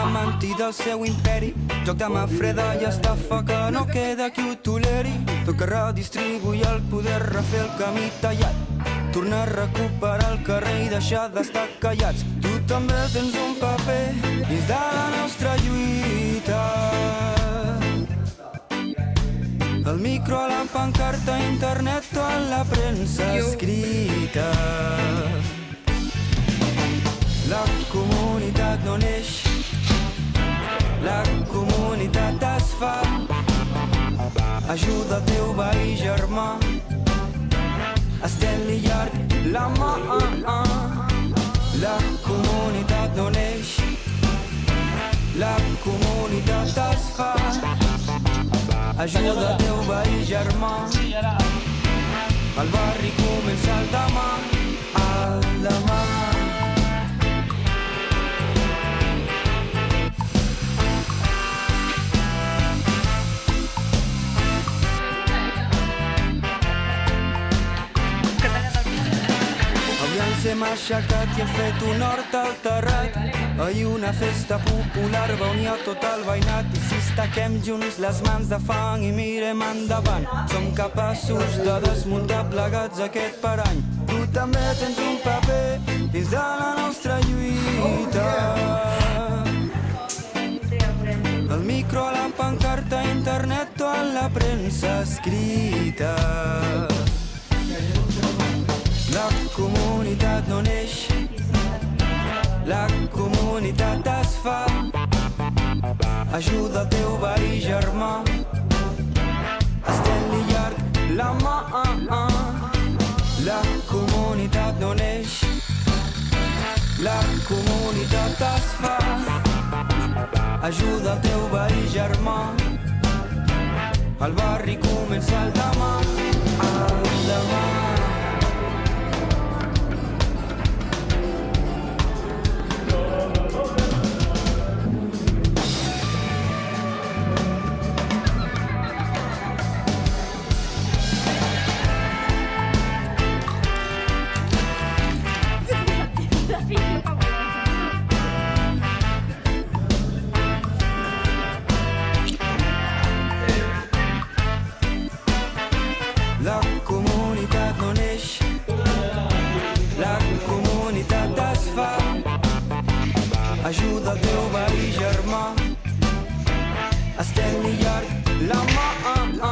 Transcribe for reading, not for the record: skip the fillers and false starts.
diamant i del seu imperi. Joc de mà freda i estafa que no queda qui ho toleri. Toca redistribuir el poder, refer el camí tallat, tornar a recuperar el carrer i deixar d'estar callats. Tu també tens un paper dins de la nostra lluita. El micro, a la pancarta, internet o a la premsa escrita. La comunitat no neix, la comunitat es fa. Ajuda el teu veí germà, estén-li llarg la mà. La comunitat no neix, la comunitat es fa. Ajuda el teu veí germà, el barri comença el demà, el demà. Ens hem aixecat i hem fet un hort al terrat. Ahir una festa popular va unir a tot el veïnat. I si estaquem junts les mans de fang i mirem endavant, som capaços de desmuntar plegats aquest parany. Tu també tens un paper dins de la nostra lluita. El micro, a la pancarta, internet o a la premsa escrita. La comunitat no neix, la comunitat es fa. Ajuda el teu veí germà, estén-li llarg la mà. La comunitat no neix, la comunitat es fa. Ajuda el teu veí germà, el barri comença el demà, el demà. La comunitat no neix, la comunitat es fa. Ajuda el teu veí germà, estén-li llarg la mà.